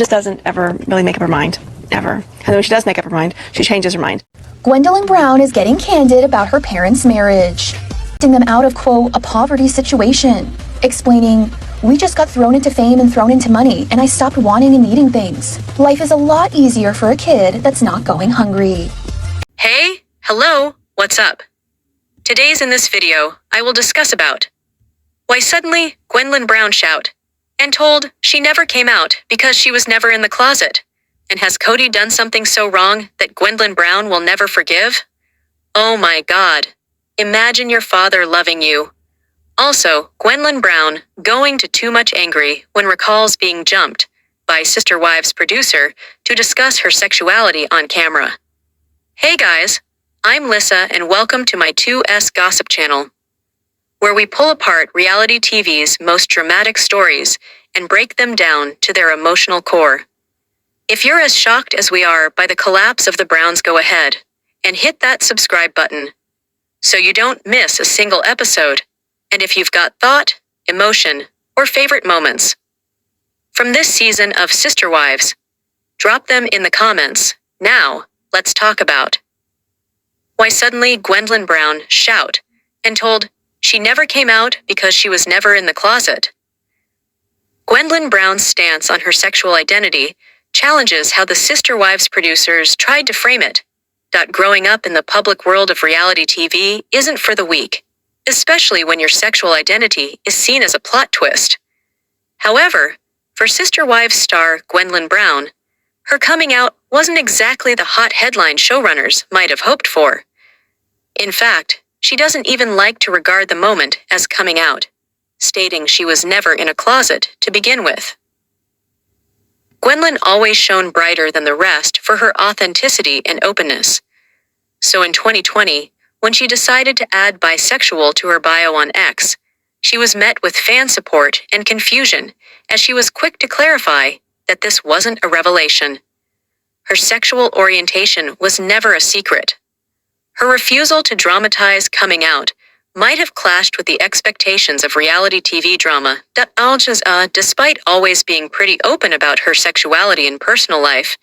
just doesn't ever really make up her mind, ever. And when she does make up her mind, she changes her mind. Gwendlyn Brown is getting candid about her parents' marriage, getting them out of, quote, a poverty situation, explaining, "We just got thrown into fame and thrown into money, and I stopped wanting and needing things. Life is a lot easier for a kid that's not going hungry." Hey, hello, what's up? Today's in this video, I will discuss about why suddenly Gwendlyn Brown shout and told she never came out because she was never in the closet. And has Cody done something so wrong that Gwendlyn Brown will never forgive? Oh my God. Imagine your father loving you. Also, Gwendlyn Brown going to too much angry when recalls being jumped by SisterWive's producer to discuss her sexuality on camera. Hey guys, I'm Lissa and welcome to my 2S Gossip channel, where we pull apart reality TV's most dramatic stories and break them down to their emotional core. If you're as shocked as we are by the collapse of the Browns, go ahead and hit that subscribe button so you don't miss a single episode. And if you've got thought, emotion, or favorite moments from this season of SisterWives, drop them in the comments. Now, let's talk about why suddenly Gwendlyn Brown shout and told she never came out because she was never in the closet. Gwendlyn Brown's stance on her sexual identity challenges how the SisterWives producers tried to frame it. Growing up in the public world of reality TV isn't for the weak, especially when your sexual identity is seen as a plot twist. However, for SisterWives star Gwendlyn Brown, her coming out wasn't exactly the hot headline showrunners might have hoped for. In fact, she doesn't even like to regard the moment as coming out, stating she was never in a closet to begin with. Gwendlyn always shone brighter than the rest for her authenticity and openness. So in 2020, when she decided to add bisexual to her bio on X, she was met with fan support and confusion as she was quick to clarify that this wasn't a revelation. Her sexual orientation was never a secret. Her refusal to dramatize coming out might have clashed with the expectations of reality TV drama. Despite always being pretty open about her sexuality and personal life,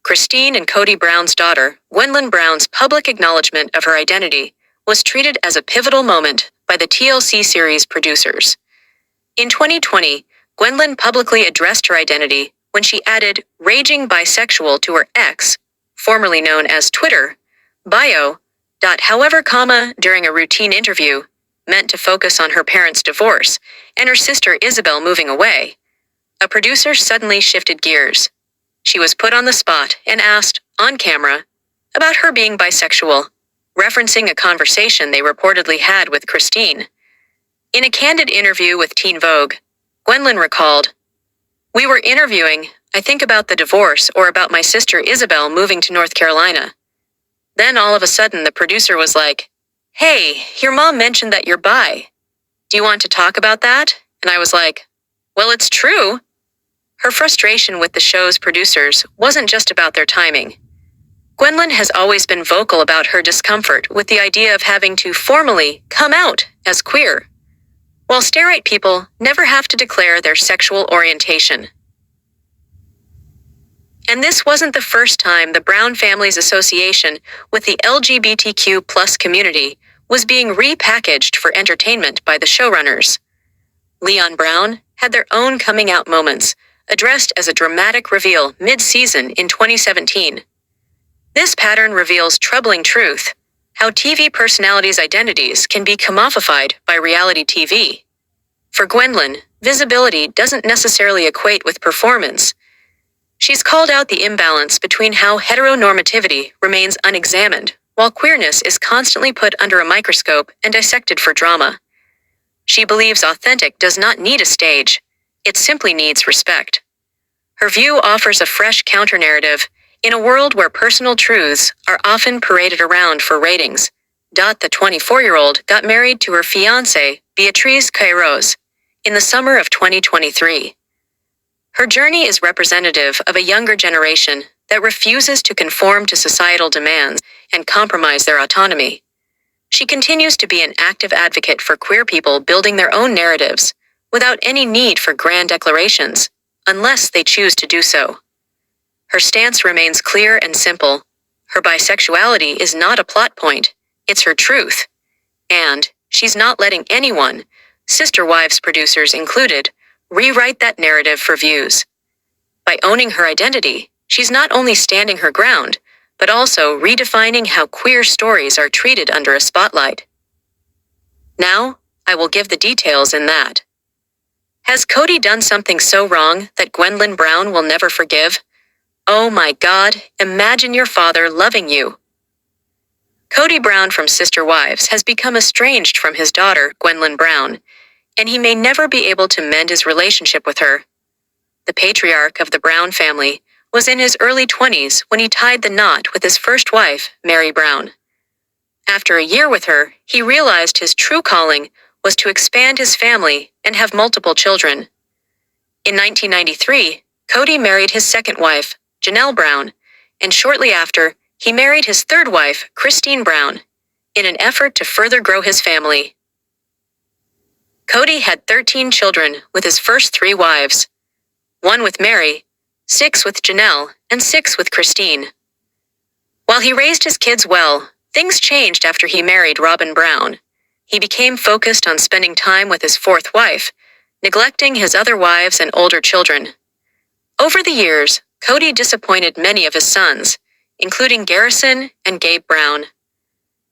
Christine and Cody Brown's daughter, Gwendlyn Brown's public acknowledgement of her identity was treated as a pivotal moment by the TLC series producers. In 2020, Gwendlyn publicly addressed her identity when she added "raging bisexual" to her X, formerly known as Twitter, bio. However, during a routine interview, meant to focus on her parents' divorce and her sister Isabel moving away, a producer suddenly shifted gears. She was put on the spot and asked, on camera, about her being bisexual, referencing a conversation they reportedly had with Christine. In a candid interview with Teen Vogue, Gwendlyn recalled, "We were interviewing, I think about the divorce or about my sister Isabel moving to North Carolina. Then all of a sudden the producer was like, 'Hey, your mom mentioned that you're bi. Do you want to talk about that?' And I was like, 'Well, it's true.'" Her frustration with the show's producers wasn't just about their timing. Gwendlyn has always been vocal about her discomfort with the idea of having to formally come out as queer, while straight people never have to declare their sexual orientation. And this wasn't the first time the Brown family's association with the LGBTQ+ community was being repackaged for entertainment by the showrunners. Leon Brown had their own coming out moments, addressed as a dramatic reveal mid-season in 2017. This pattern reveals troubling truth: how TV personalities' identities can be commodified by reality TV. For Gwendlyn, visibility doesn't necessarily equate with performance. She's called out the imbalance between how heteronormativity remains unexamined, while queerness is constantly put under a microscope and dissected for drama. She believes authentic does not need a stage, it simply needs respect. Her view offers a fresh counter-narrative in a world where personal truths are often paraded around for ratings. The 24-year-old got married to her fiancé, Beatriz Queiroz, in the summer of 2023. Her journey is representative of a younger generation that refuses to conform to societal demands and compromise their autonomy. She continues to be an active advocate for queer people building their own narratives, without any need for grand declarations, unless they choose to do so. Her stance remains clear and simple. Her bisexuality is not a plot point, it's her truth. And she's not letting anyone, SisterWive's producers included, rewrite that narrative for views. By owning her identity, she's not only standing her ground, but also redefining how queer stories are treated under a spotlight. Now, I will give the details in that. Has Cody done something so wrong that Gwendlyn Brown will never forgive? Oh my God, imagine your father loving you. Cody Brown from SisterWives has become estranged from his daughter, Gwendlyn Brown, and he may never be able to mend his relationship with her. The patriarch of the Brown family was in his early 20s when he tied the knot with his first wife, Mary Brown. After a year with her, he realized his true calling was to expand his family and have multiple children. In 1993, Cody married his second wife, Janelle Brown, and shortly after, he married his third wife, Christine Brown, in an effort to further grow his family. Cody had 13 children with his first 3 wives, 1 with Mary, 6 with Janelle, and 6 with Christine. While he raised his kids well, things changed after he married Robin Brown. He became focused on spending time with his 4th wife, neglecting his other wives and older children. Over the years, Cody disappointed many of his sons, including Garrison and Gabe Brown.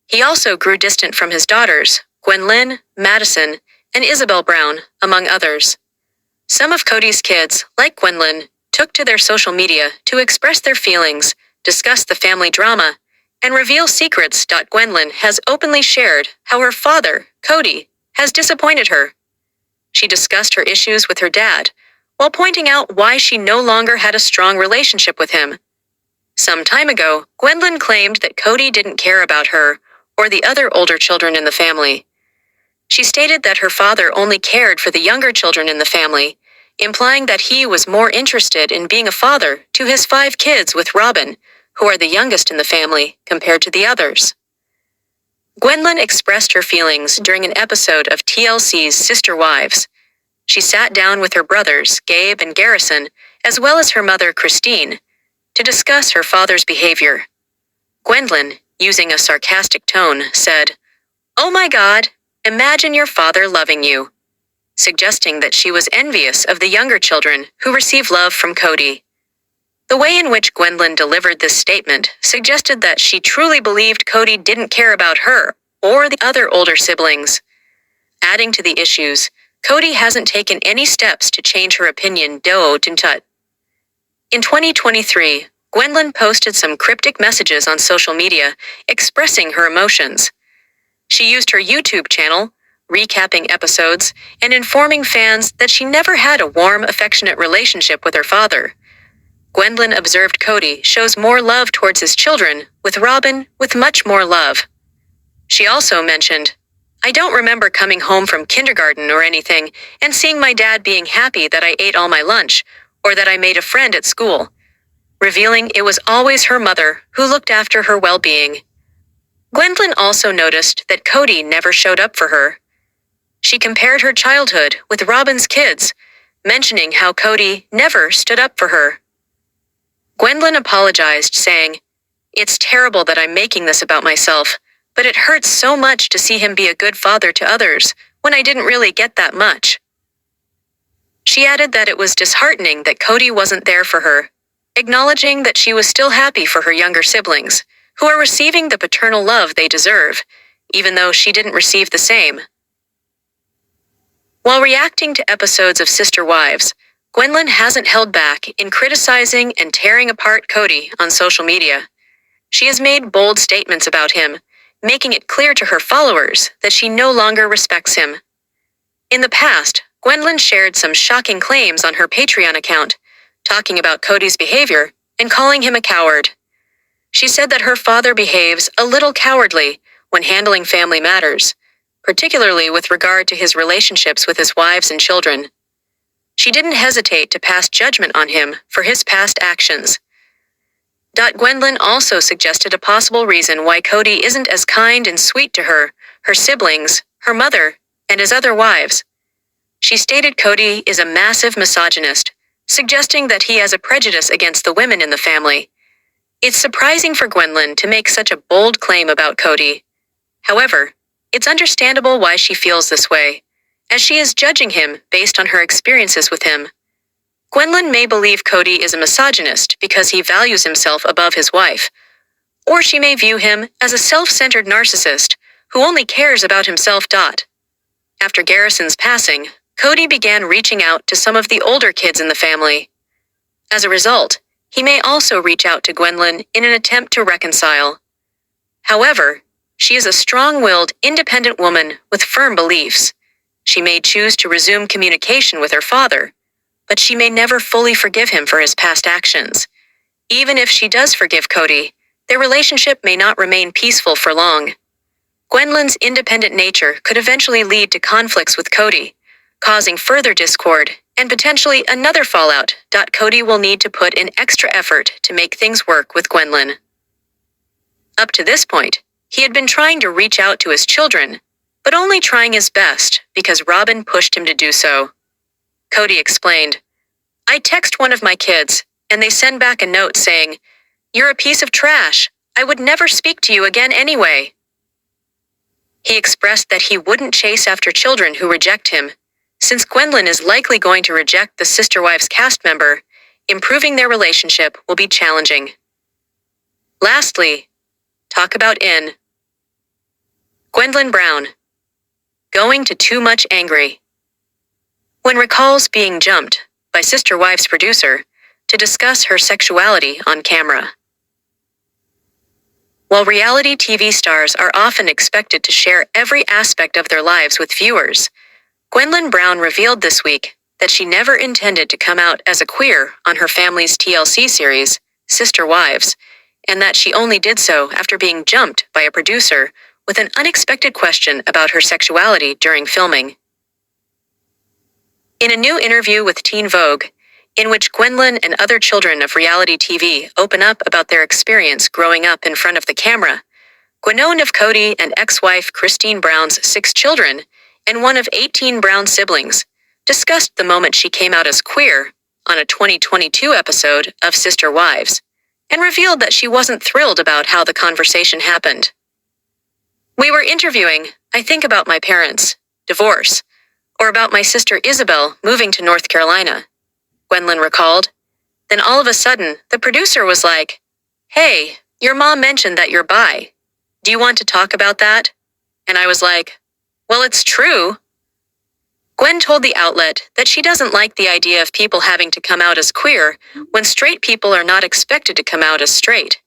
He also grew distant from his daughters, Gwendlyn, Madison, and Isabel Brown, among others. Some of Cody's kids, like Gwendlyn, took to their social media to express their feelings, discuss the family drama, and reveal secrets. Gwendlyn has openly shared how her father, Cody, has disappointed her. She discussed her issues with her dad, while pointing out why she no longer had a strong relationship with him. Some time ago, Gwendlyn claimed that Cody didn't care about her or the other older children in the family. She stated that her father only cared for the younger children in the family, implying that he was more interested in being a father to his 5 kids with Robin, who are the youngest in the family, compared to the others. Gwendlyn expressed her feelings during an episode of TLC's SisterWives. She sat down with her brothers, Gabe and Garrison, as well as her mother, Christine, to discuss her father's behavior. Gwendlyn, using a sarcastic tone, said, "Oh my God, imagine your father loving you," suggesting that she was envious of the younger children who receive love from Cody. The way in which Gwendlyn delivered this statement suggested that she truly believed Cody didn't care about her or the other older siblings. Adding to the issues, Cody hasn't taken any steps to change her opinion. In 2023, Gwendlyn posted some cryptic messages on social media expressing her emotions. She used her YouTube channel, recapping episodes, and informing fans that she never had a warm, affectionate relationship with her father. Gwendlyn observed Cody shows more love towards his children, with Robin with much more love. She also mentioned, "I don't remember coming home from kindergarten or anything and seeing my dad being happy that I ate all my lunch or that I made a friend at school," revealing it was always her mother who looked after her well-being. Gwendlyn also noticed that Cody never showed up for her. She compared her childhood with Robin's kids, mentioning how Cody never stood up for her. Gwendlyn apologized, saying, "It's terrible that I'm making this about myself, but it hurts so much to see him be a good father to others when I didn't really get that much." She added that it was disheartening that Cody wasn't there for her, acknowledging that she was still happy for her younger siblings, who are receiving the paternal love they deserve, even though she didn't receive the same. While reacting to episodes of SisterWives, Gwendlyn hasn't held back in criticizing and tearing apart Cody on social media. She has made bold statements about him, making it clear to her followers that she no longer respects him. In the past, Gwendlyn shared some shocking claims on her Patreon account, talking about Cody's behavior and calling him a coward. She said that her father behaves a little cowardly when handling family matters, particularly with regard to his relationships with his wives and children. She didn't hesitate to pass judgment on him for his past actions. Gwendlyn also suggested a possible reason why Cody isn't as kind and sweet to her, her siblings, her mother, and his other wives. She stated Cody is a massive misogynist, suggesting that he has a prejudice against the women in the family. It's surprising for Gwendlyn to make such a bold claim about Cody. However, it's understandable why she feels this way, as she is judging him based on her experiences with him. Gwendlyn may believe Cody is a misogynist because he values himself above his wife, or she may view him as a self-centered narcissist who only cares about himself. After Garrison's passing, Cody began reaching out to some of the older kids in the family. As a result, he may also reach out to Gwendlyn in an attempt to reconcile. However, she is a strong-willed, independent woman with firm beliefs. She may choose to resume communication with her father, but she may never fully forgive him for his past actions. Even if she does forgive Cody, their relationship may not remain peaceful for long. Gwendlyn's independent nature could eventually lead to conflicts with Cody, causing further discord and potentially another fallout. Cody will need to put in extra effort to make things work with Gwendlyn. Up to this point, he had been trying to reach out to his children, but only trying his best because Robin pushed him to do so. Cody explained, "I text one of my kids, and they send back a note saying, 'You're a piece of trash. I would never speak to you again anyway.'" He expressed that he wouldn't chase after children who reject him, since Gwendlyn is likely going to reject the SisterWive's cast member. Improving their relationship will be challenging. Lastly, talk about Gwendlyn Brown. Going to too much angry. When recalls being jumped by SisterWive's producer to discuss her sexuality on camera. While reality TV stars are often expected to share every aspect of their lives with viewers, Gwendlyn Brown revealed this week that she never intended to come out as a queer on her family's TLC series, SisterWives, and that she only did so after being jumped by a producer with an unexpected question about her sexuality during filming. In a new interview with Teen Vogue, in which Gwendlyn and other children of reality TV open up about their experience growing up in front of the camera, Gwendlyn of Cody and ex-wife Christine Brown's 6 children and one of 18 Brown siblings discussed the moment she came out as queer on a 2022 episode of SisterWives, and revealed that she wasn't thrilled about how the conversation happened. "We were interviewing, I think, about my parents' divorce, or about my sister Isabel moving to North Carolina," Gwendlyn recalled. "Then all of a sudden, the producer was like, 'Hey, your mom mentioned that you're bi. Do you want to talk about that?' And I was like, 'Well, it's true.'" Gwen told the outlet that she doesn't like the idea of people having to come out as queer when straight people are not expected to come out as straight.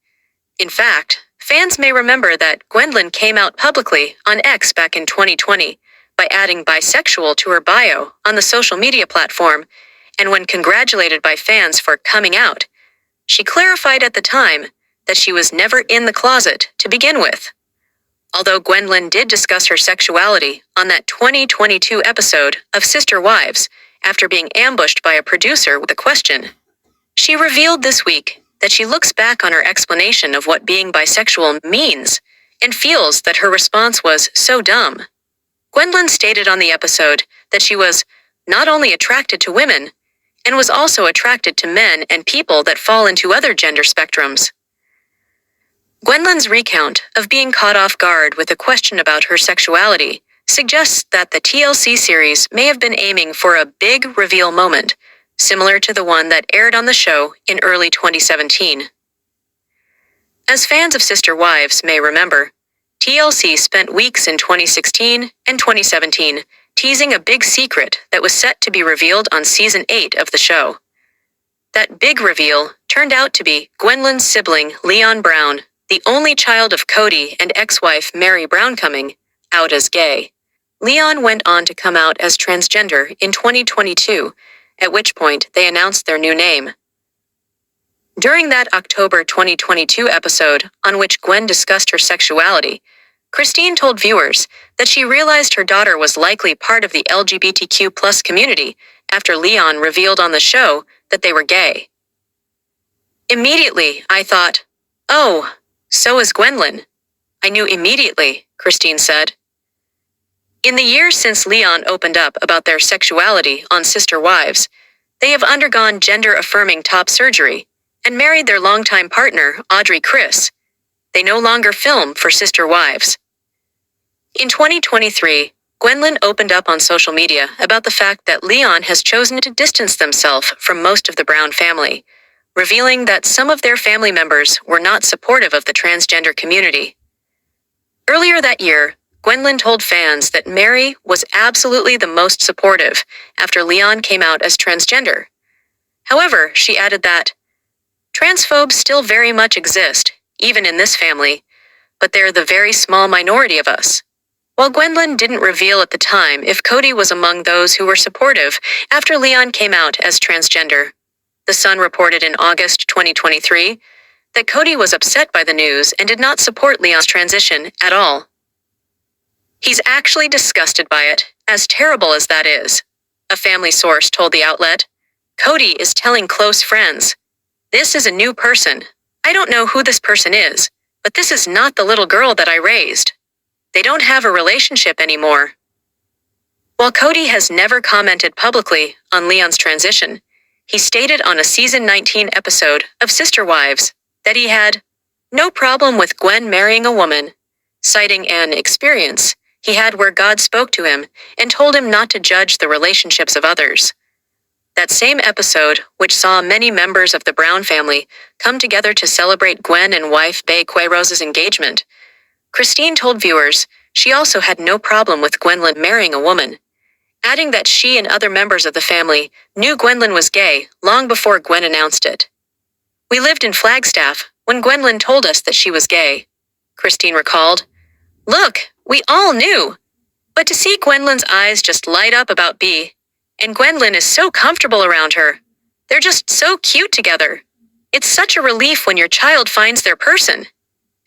In fact, fans may remember that Gwendlyn came out publicly on X back in 2020 by adding bisexual to her bio on the social media platform, and when congratulated by fans for coming out, she clarified at the time that she was never in the closet to begin with. Although Gwendlyn did discuss her sexuality on that 2022 episode of SisterWives after being ambushed by a producer with a question, she revealed this week that she looks back on her explanation of what being bisexual means and feels that her response was so dumb. Gwendlyn stated on the episode that she was not only attracted to women, and was also attracted to men and people that fall into other gender spectrums. Gwendlyn's recount of being caught off guard with a question about her sexuality suggests that the TLC series may have been aiming for a big reveal moment, similar to the one that aired on the show in early 2017. As fans of SisterWives may remember, TLC spent weeks in 2016 and 2017 teasing a big secret that was set to be revealed on Season 8 of the show. That big reveal turned out to be Gwendlyn's sibling, Leon Brown, the only child of Cody and ex-wife Mary Brown, coming out as gay. Leon went on to come out as transgender in 2022, at which point they announced their new name. During that October 2022 episode on which Gwen discussed her sexuality, Christine told viewers that she realized her daughter was likely part of the LGBTQ+ community after Leon revealed on the show that they were gay. "Immediately, I thought, oh, so is Gwendlyn. I knew immediately," Christine said. In the years since Leon opened up about their sexuality on SisterWives, They have undergone gender-affirming top surgery and married their longtime partner, Audrey Chris. They no longer film for SisterWives. In 2023, Gwendlyn opened up on social media about the fact that Leon has chosen to distance themselves from most of the Brown family, revealing that some of their family members were not supportive of the transgender community. Earlier that year, Gwendlyn told fans that Mary was absolutely the most supportive after Leon came out as transgender. However, she added that, "Transphobes still very much exist, even in this family, but they're the very small minority of us." While Gwendlyn didn't reveal at the time if Cody was among those who were supportive after Leon came out as transgender, The Sun reported in August 2023 that Cody was upset by the news and did not support Leon's transition at all. "He's actually disgusted by it, as terrible as that is," a family source told the outlet. "Cody is telling close friends, 'This is a new person. I don't know who this person is, but this is not the little girl that I raised. They don't have a relationship anymore.'" While Cody has never commented publicly on Leon's transition, he stated on a season 19 episode of SisterWives that he had no problem with Gwen marrying a woman, citing an experience he had where God spoke to him and told him not to judge the relationships of others. That same episode, which saw many members of the Brown family come together to celebrate Gwen and wife Bae Queiroze's engagement, Christine told viewers she also had no problem with Gwendlyn marrying a woman, adding that she and other members of the family knew Gwendlyn was gay long before Gwen announced it. "We lived in Flagstaff when Gwendlyn told us that she was gay," Christine recalled. "Look, we all knew. But to see Gwendlyn's eyes just light up about B, and Gwendlyn is so comfortable around her. They're just so cute together. It's such a relief when your child finds their person."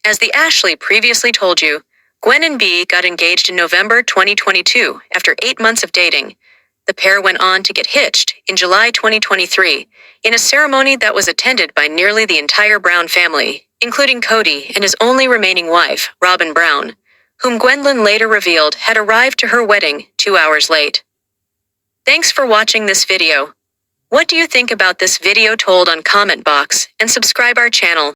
As the Ashley previously told you, Gwen and B got engaged in November 2022 after 8 months of dating. The pair went on to get hitched in July 2023 in a ceremony that was attended by nearly the entire Brown family, including Cody and his only remaining wife, Robin Brown, whom Gwendlyn later revealed had arrived to her wedding 2 hours late. Thanks for watching this video. What do you think about this video? Told on comment box and subscribe our channel.